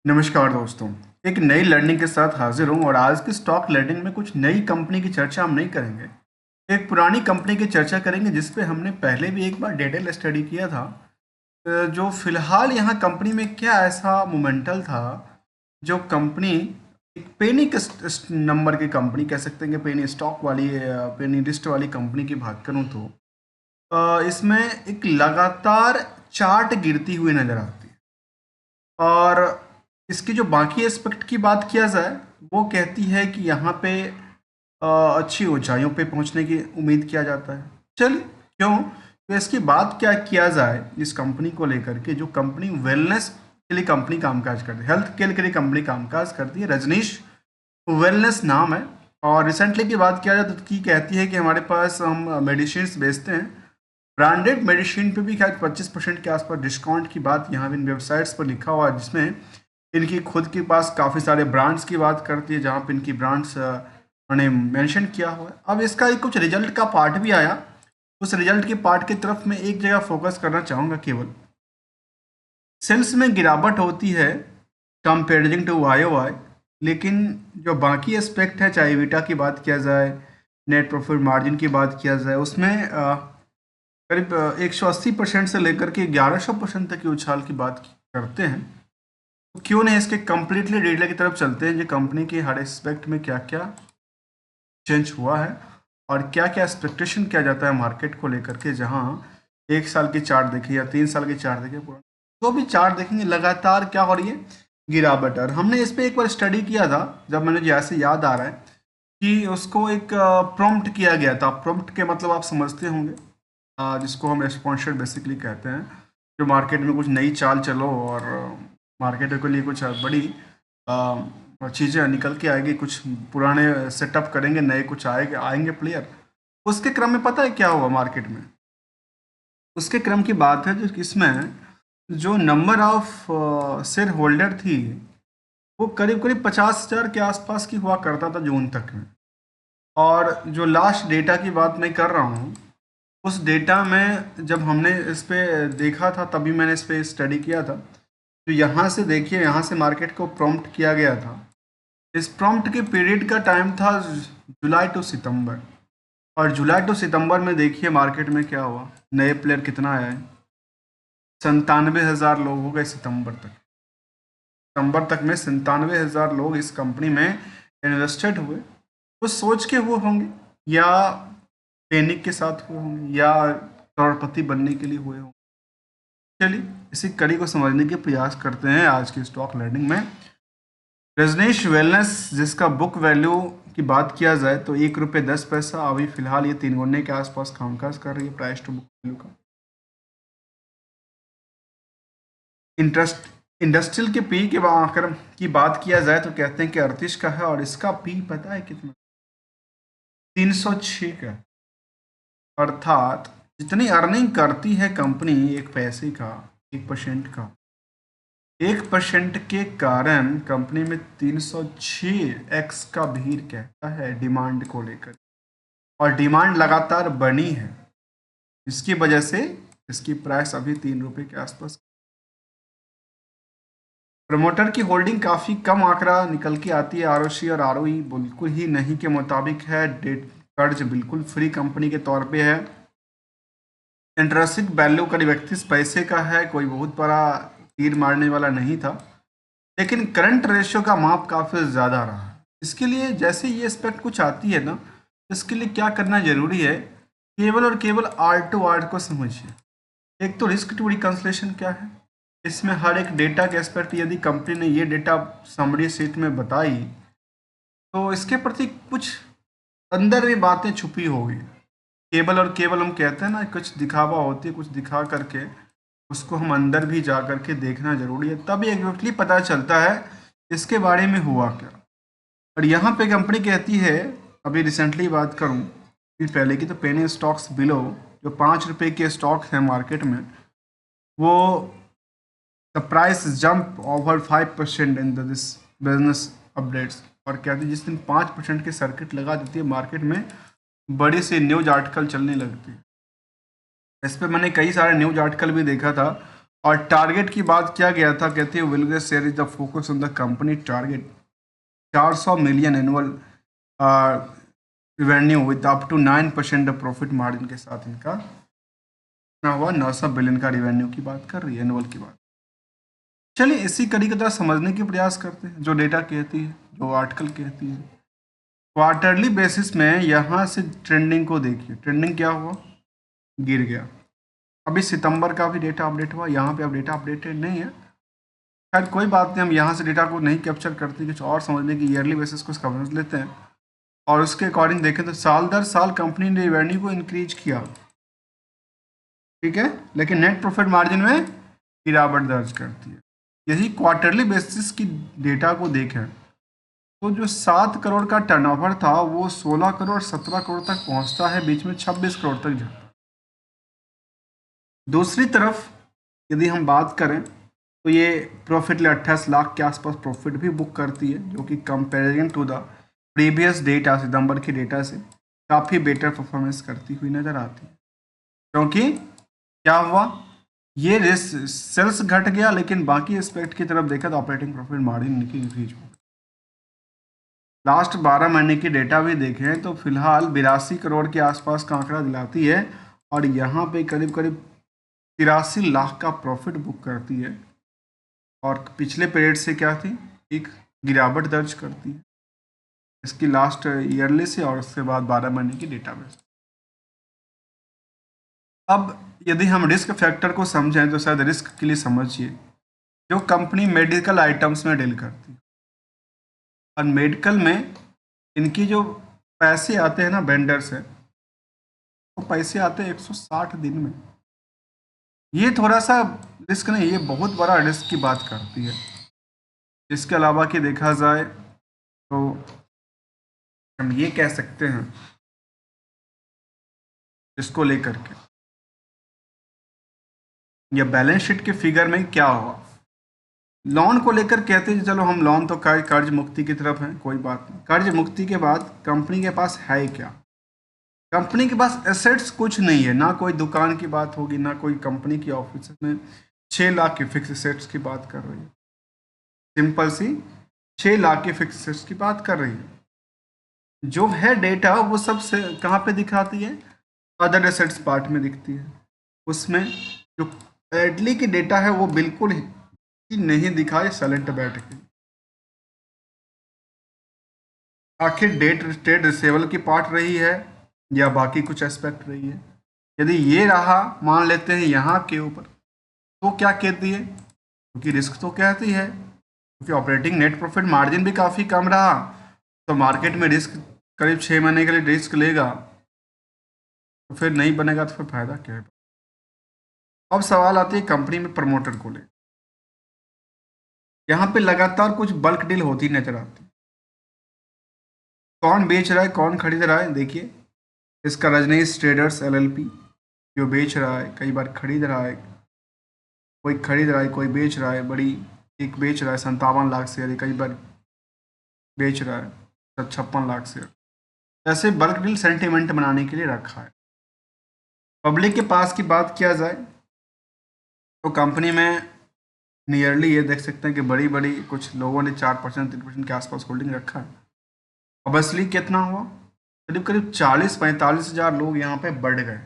नमस्कार दोस्तों। एक नई लर्निंग के साथ हाजिर हूँ और आज की स्टॉक लर्निंग में कुछ नई कंपनी की चर्चा हम नहीं करेंगे। एक पुरानी कंपनी की चर्चा करेंगे जिस पे हमने पहले भी एक बार डिटेल स्टडी किया था। जो फिलहाल यहाँ कंपनी में क्या ऐसा मोमेंटल था जो कंपनी एक पेनी नंबर की कंपनी कह सकते हैं कि पेनी स्टॉक वाली पेनी लिस्ट वाली कंपनी की बात करूँ तो इसमें एक लगातार चार्ट गिरती हुई नजर आती है। और इसकी जो बाकी एस्पेक्ट की बात किया जाए, वो कहती है कि यहाँ पे अच्छी ऊंचाइयों पे पहुँचने की उम्मीद किया जाता है। चलिए, क्यों तो इसकी बात क्या किया जाए इस कंपनी को लेकर के, जो कंपनी वेलनेस के लिए कंपनी कामकाज करती है, हेल्थ केयर के लिए कंपनी कामकाज करती है। रजनीश वेलनेस नाम है। और रिसेंटली की बात किया जाए तो की कहती है कि हमारे पास हम मेडिसिन बेचते हैं। ब्रांडेड मेडिसिन पे भी खैर 25% के आसपास डिस्काउंट की बात यहाँ इन वेबसाइट्स पर लिखा हुआ है, जिसमें इनकी खुद के पास काफ़ी सारे ब्रांड्स की बात करती है, जहाँ पे इनकी ब्रांड्स उन्होंने मेंशन किया हुआ है। अब इसका एक कुछ रिजल्ट का पार्ट भी आया। उस रिजल्ट के पार्ट की तरफ मैं एक जगह फोकस करना चाहूँगा। केवल सेल्स में गिरावट होती है comparison to Y O Y, लेकिन जो बाकी एस्पेक्ट है, चाहे वीटा की बात किया जाए, नेट प्रॉफिट मार्जिन की बात किया जाए, उसमें करीब 180% से लेकर के 1100% तक की उछाल की बात करते हैं। तो क्यों नहीं इसके कम्प्लीटली डिटेल की तरफ चलते हैं, जो कंपनी के हर एस्पेक्ट में क्या क्या चेंज हुआ है और क्या क्या एक्सपेक्टेशन किया जाता है मार्केट को लेकर के। जहां एक साल की चार्ट देखें या 3 साल की चार्ट देखें, पूरा जो भी चार्ट देखेंगे लगातार क्या हो रही है, गिरावट। और हमने इस पर एक बार स्टडी किया था, जब मैंने जैसे याद आ रहा है कि उसको एक प्रॉम्प्ट किया गया था। प्रॉम्प्ट के मतलब आप समझते होंगे, जिसको हम स्पॉन्सर्ड बेसिकली कहते हैं। जो मार्केट में कुछ नई चाल चलो और मार्केट के लिए कुछ बड़ी चीज़ें निकल के आएगी, कुछ पुराने सेटअप करेंगे, नए कुछ आएंगे आएंगे प्लेयर। उसके क्रम में पता है क्या हुआ मार्केट में? उसके क्रम की बात है जो इसमें जो नंबर ऑफ शेयर होल्डर थी, वो करीब करीब 50,000 के आसपास की हुआ करता था जून तक में। और जो लास्ट डेटा की बात मैं कर रहा हूँ, उस डेटा में जब हमने इस पे देखा था, तभी मैंने इस पे स्टडी किया था। तो यहाँ से देखिए, यहाँ से मार्केट को प्रॉम्प्ट किया गया था। इस प्रॉम्प्ट के पीरियड का टाइम था जुलाई टू सितंबर। और जुलाई टू सितंबर में देखिए मार्केट में क्या हुआ, नए प्लेयर कितना आया है, 97,000 लोग हो गए सितंबर तक। सितंबर तक में 97,000 लोग इस कंपनी में इन्वेस्टेड हुए। कुछ सोच के हुए होंगे, या पैनिक के साथ हुए होंगे, या करोड़पति बनने के लिए हुए होंगे। चलिए, इसी कड़ी को समझने के प्रयास करते हैं आज की स्टॉक लर्निंग में। रजनीश वेलनेस, जिसका बुक वैल्यू की बात किया जाए तो 1 रुपये 10 पैसा, अभी फिलहाल ये 3 गुने के आसपास कामकाज कर रही है प्राइस टू बुक वैल्यू का। इंटरेस्ट इंडस्ट्रियल के पी के आकर की बात किया जाए तो कहते हैं कि 38 का है, और इसका पी पता है कितना? 306 का। अर्थात जितनी अर्निंग करती है कंपनी एक पैसे का, 1% का, 1% के कारण कंपनी में 306x का भीड़ कहता है डिमांड को लेकर। और डिमांड लगातार बनी है, इसकी वजह से इसकी प्राइस अभी 3 रुपये के आसपास। प्रमोटर की होल्डिंग काफ़ी कम आंकड़ा निकल के आती है। आरओसी और आरओई बिल्कुल ही नहीं के मुताबिक है। डेट कर्ज बिल्कुल फ्री कंपनी के तौर पे है। इंटरेस्टिंग वैल्यू करीब 31 पैसे का है, कोई बहुत बड़ा तीर मारने वाला नहीं था। लेकिन करंट रेशियो का माप काफ़ी ज़्यादा रहा है। इसके लिए जैसे ये एस्पेक्ट कुछ आती है ना, इसके लिए क्या करना ज़रूरी है, केवल और केवल आर टू आर को समझिए। एक तो रिस्क टू रिकंसलेशन क्या है, इसमें हर एक डेटा के एस्पेक्ट, यदि कंपनी ने ये डेटा समरी शीट में बताई तो इसके प्रति कुछ अंदर भी बातें छुपी होगी। केवल और केवल हम कहते हैं ना, कुछ दिखावा होती है, कुछ दिखा करके उसको हम अंदर भी जा करके देखना जरूरी है, तब एग्जैक्टली पता चलता है इसके बारे में हुआ क्या। और यहाँ पे कंपनी कहती है, अभी रिसेंटली बात करूँ फिर पहले की, तो पेनी स्टॉक्स बिलो, जो 5 रुपये के स्टॉक हैं मार्केट में, वो the price jump over 5% in this business updates. और कहती है जिस दिन 5% की सर्किट लगा देती है मार्केट में, बड़ी सी न्यूज आर्टिकल चलने लगती है। इस पर मैंने कई सारे न्यूज आर्टिकल भी देखा था, और टारगेट की बात किया गया था, कहते हैं will share is the focus on the company target 400 million annual revenue with up to 9% profit margin के साथ इनका कितना हुआ, 900 बिलियन का रिवेन्यू की बात कर रही है, एनुअल की बात। चलिए इसी कड़ी की तरह समझने की प्रयास करते हैं, जो डेटा कहती है, जो आर्टिकल कहती है। क्वार्टरली बेसिस में यहाँ से ट्रेंडिंग को देखिए, ट्रेंडिंग क्या हुआ, गिर गया। अभी सितंबर का भी डेटा अपडेट हुआ, यहाँ पे अब डेटा अपडेटेड नहीं है, खैर कोई बात नहीं, हम यहाँ से डेटा को नहीं कैप्चर करते, कुछ और समझने की ईयरली बेसिस को समझ लेते हैं। और उसके अकॉर्डिंग देखें तो साल दर साल कंपनी ने रिवेन्यू को इंक्रीज किया, ठीक है, लेकिन नेट प्रॉफिट मार्जिन में गिरावट दर्ज करती है। यही क्वार्टरली बेसिस की डेटा को देखें तो जो 7 करोड़ का टर्नओवर था वो 16 करोड़ 17 करोड़ तक पहुंचता है, बीच में 26 करोड़ तक जाता है। दूसरी तरफ यदि हम बात करें तो ये प्रॉफिट 28 लाख के आसपास प्रॉफिट भी बुक करती है, जो कि comparison to the previous data, सितंबर की डेटा से काफ़ी बेटर परफॉर्मेंस करती हुई नज़र आती है। क्योंकि क्या हुआ, ये सेल्स घट गया, लेकिन बाकी एस्पेक्ट की तरफ देखा तो ऑपरेटिंग प्रॉफिट मार्जिन इनकी इंक्रीज हो। लास्ट 12 महीने की डेटा भी देखें तो फिलहाल 82 करोड़ के आसपास का आंकड़ा दिलाती है, और यहाँ पे करीब करीब 83 लाख का प्रॉफिट बुक करती है, और पिछले पीरियड से क्या थी, एक गिरावट दर्ज करती है इसकी लास्ट ईयरली से, और उसके बाद 12 महीने की डेटा बेस। अब यदि हम रिस्क फैक्टर को समझें तो शायद रिस्क के लिए समझिए, जो कंपनी मेडिकल आइटम्स में डील करती है, और मेडिकल में इनकी जो पैसे आते हैं ना वेंडर से, वो पैसे आते हैं 160 दिन में। ये थोड़ा सा रिस्क नहीं, ये बहुत बड़ा रिस्क की बात करती है। इसके अलावा कि देखा जाए तो हम ये कह सकते हैं इसको लेकर के, या बैलेंस शीट के फिगर में क्या होगा, लोन को लेकर कहते हैं चलो हम लोन तो कर्ज मुक्ति की तरफ है, कोई बात नहीं, कर्ज मुक्ति के बाद कंपनी के पास है क्या, कंपनी के पास एसेट्स कुछ नहीं है, ना कोई दुकान की बात होगी, ना कोई कंपनी की ऑफिस में 6 लाख की फिक्स एसेट्स की बात कर रही है, सिंपल सी 6 लाख की फिक्स एसेट्स की बात कर रही है। जो है डेटा वो सब से कहाँ पे दिखाती है, अदर एसेट्स पार्ट में दिखती है, उसमें जो एडली की डेटा है वो बिल्कुल ही नहीं दिखाए, साइलेंट बैठ के। आखिर डेट ट्रेड रिसेबल की पार्ट रही है या बाकी कुछ एस्पेक्ट रही है, यदि ये रहा मान लेते हैं यहाँ के ऊपर, तो क्या कहती है, क्योंकि रिस्क तो कहती है, क्योंकि ऑपरेटिंग नेट प्रॉफिट मार्जिन भी काफ़ी कम रहा, तो मार्केट में रिस्क करीब 6 महीने के लिए रिस्क लेगा, तो फिर नहीं बनेगा तो फिर फायदा क्या है। अब सवाल आती है कंपनी में प्रमोटर को ले, यहाँ पे लगातार कुछ बल्क डील होती नजर आती, कौन बेच रहा है कौन खरीद रहा है, देखिए इसका रजनीश ट्रेडर्स एलएलपी जो बेच रहा है, कई बार खरीद रहा है, कोई खरीद रहा है कोई बेच रहा है, बड़ी एक बेच रहा है 57 लाख शेयर, कई बार बेच रहा है 56 लाख शेयर, ऐसे बल्क डील सेंटिमेंट बनाने के लिए रखा है। पब्लिक के पास की बात किया जाए तो कंपनी में नियरली ये देख सकते हैं कि बड़ी बड़ी कुछ लोगों ने 4% 3% के आसपास होल्डिंग रखा है। अब असली कितना हुआ, करीब करीब 40-45 हज़ार लोग यहाँ पे बढ़ गए,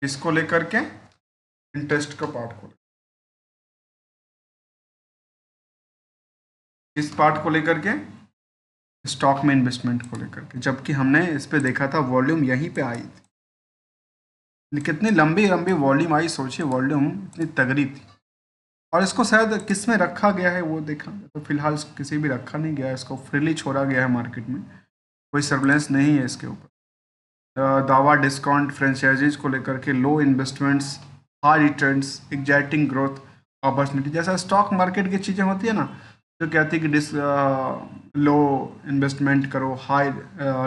इसको लेकर के इंटरेस्ट का पार्ट को, इस पार्ट को लेकर के स्टॉक में इन्वेस्टमेंट को लेकर के, जबकि हमने इस पे देखा था वॉल्यूम यहीं पे आई थी, कितनी लंबी लंबी वॉल्यूम आई, सोचिए वॉल्यूम इतनी तगड़ी थी। और इसको शायद किस में रखा गया है वो देखा तो फिलहाल इसको किसी भी रखा नहीं गया है, इसको फ्रीली छोड़ा गया है मार्केट में, कोई सर्वेलेंस नहीं है इसके ऊपर। दावा डिस्काउंट फ्रेंचाइजीज को लेकर के, low investments high returns exciting growth opportunity, जैसा स्टॉक मार्केट की चीज़ें होती है ना, जो कहती है कि लो इन्वेस्टमेंट करो हाई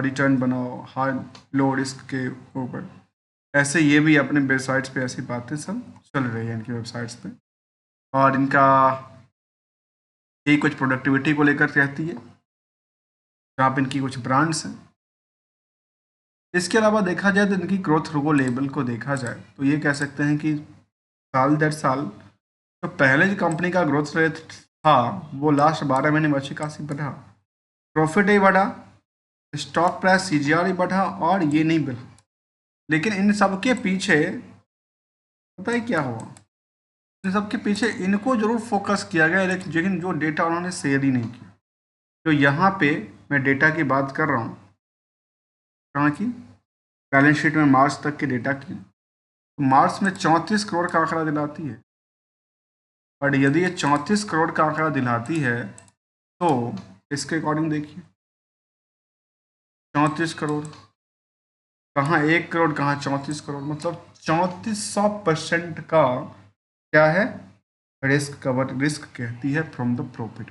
रिटर्न बनाओ, हाई लो रिस्क के ऊपर, ऐसे ये भी अपने वेबसाइट्स पे ऐसी बातें सब चल रही है इनकी वेबसाइट्स पे, और इनका यही कुछ प्रोडक्टिविटी को लेकर कहती है, जहाँ पे इनकी कुछ ब्रांड्स हैं। इसके अलावा देखा जाए तो इनकी ग्रोथ रोगो लेवल को देखा जाए तो ये कह सकते हैं कि साल दर साल तो पहले जो कंपनी का ग्रोथ रेट था वो लास्ट 12 महीने में अच्छी खासी बढ़ा, प्रॉफिट ही बढ़ा, स्टॉक प्राइस सीजीआर ही बढ़ा और ये नहीं बढ़ा। लेकिन इन सब के पीछे पता है क्या हुआ? इन सब के पीछे इनको जरूर फोकस किया गया, लेकिन जो डेटा उन्होंने शेयर ही नहीं किया। तो यहाँ पे मैं डेटा की बात कर रहा हूँ, कहाँ की? बैलेंस शीट में मार्च तक के डेटा की। तो मार्च में 34 करोड़ का आंकड़ा दिलाती है, और यदि ये 34 करोड़ का आंकड़ा दिलाती है तो इसके अकॉर्डिंग देखिए 34 करोड़, कहाँ 1 करोड़, कहाँ 34 करोड़, मतलब 3400% का क्या है? रिस्क कवर, रिस्क कहती है फ्रॉम द प्रॉफिट।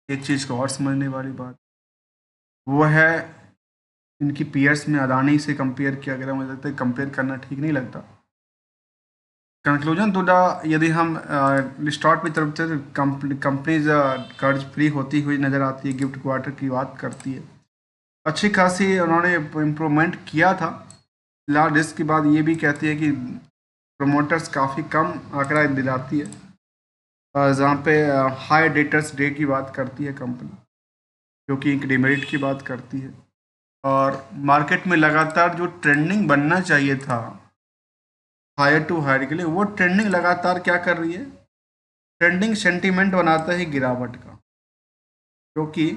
एक चीज़ को और समझने वाली बात वो है, इनकी पीयर्स में अदानी से कंपेयर किया गया, मुझे लगता है कंपेयर करना ठीक नहीं लगता। कंक्लूजन टू द, यदि हम स्टार्ट की तरफ से कंपनीज कर्ज फ्री होती हुई नज़र आती है, गिफ्ट क्वार्टर की बात करती है, अच्छी खासी उन्होंने इम्प्रूवमेंट किया था। लार्ज रिस्क की बात ये भी कहती है कि प्रमोटर्स काफ़ी कम आंकड़ा दिलाती है, जहाँ पे हाई डेटर्स डे की बात करती है कंपनी, जो कि एक डिमेरिट की बात करती है। और मार्केट में लगातार जो ट्रेंडिंग बनना चाहिए था हायर टू हायर के लिए, वो ट्रेंडिंग लगातार क्या कर रही है? ट्रेंडिंग सेंटीमेंट बनाता है गिरावट का, क्योंकि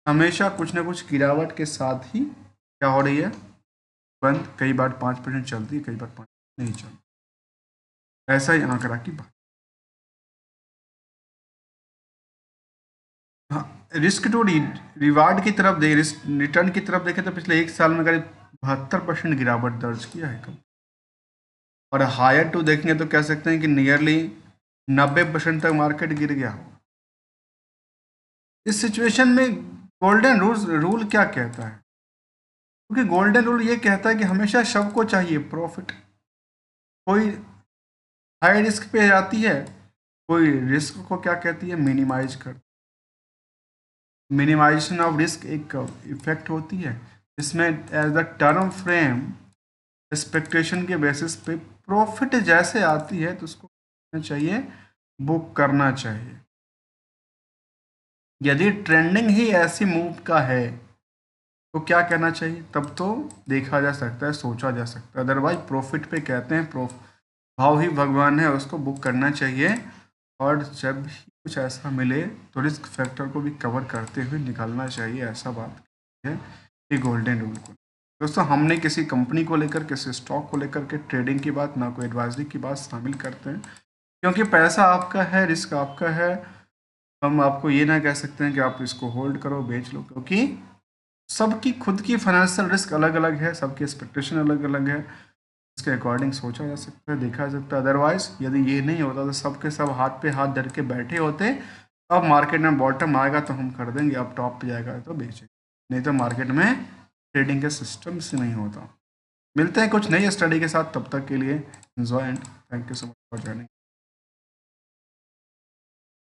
हमेशा कुछ ना कुछ गिरावट के साथ ही क्या हो रही है? बंद, कई बार 5% चलती है, कई बार 5 नहीं चलती। ऐसा ही आंकड़ा की बात। हाँ, रिस्क टू रिवार्ड की तरफ दे, रिस्क रिटर्न की तरफ देखें तो पिछले एक साल में करीब 72% गिरावट दर्ज किया है कम। और हायर टू देखेंगे तो कह सकते हैं कि नियरली 90% तक मार्केट गिर गया हो। इस सिचुएशन में गोल्डन रूल क्या कहता है? क्योंकि गोल्डन रूल ये कहता है कि हमेशा सबको चाहिए प्रॉफिट। कोई हाई रिस्क पे जाती है, कोई रिस्क को क्या कहती है? मिनिमाइज कर। मिनिमाइजेशन ऑफ रिस्क एक इफेक्ट होती है, इसमें as the term frame expectation के बेसिस पे प्रॉफिट जैसे आती है तो उसको करना चाहिए, बुक करना चाहिए। यदि ट्रेंडिंग ही ऐसी मूव का है तो क्या कहना चाहिए? तब तो देखा जा सकता है, सोचा जा सकता है। अदरवाइज प्रॉफिट पे कहते हैं, भाव ही भगवान है, उसको बुक करना चाहिए। और जब भी कुछ ऐसा मिले तो रिस्क फैक्टर को भी कवर करते हुए निकलना चाहिए, ऐसा बात है कि गोल्डन रूल को। दोस्तों, हमने किसी कंपनी को लेकर, किसी स्टॉक को लेकर के ट्रेडिंग की बात, ना कोई एडवाइजरी की बात शामिल करते हैं, क्योंकि पैसा आपका है, रिस्क आपका है। हम आपको ये ना कह सकते हैं कि आप इसको होल्ड करो, बेच लो, क्योंकि सबकी खुद की फाइनेंशियल रिस्क अलग अलग है, सबकी एक्सपेक्टेशन अलग अलग है। इसके अकॉर्डिंग सोचा जा सकता है, देखा जा सकता है। अदरवाइज यदि ये नहीं होता तो सबके सब हाथ पे हाथ धर के बैठे होते, अब मार्केट में बॉटम आएगा तो हम खरीदेंगे, अब टॉप पे जाएगा तो बेचेंगे, नहीं तो मार्केट में ट्रेडिंग के सिस्टम से नहीं होता। मिलते हैं कुछ नई स्टडी के साथ, तब तक के लिए enjoy and thank you so much for joining.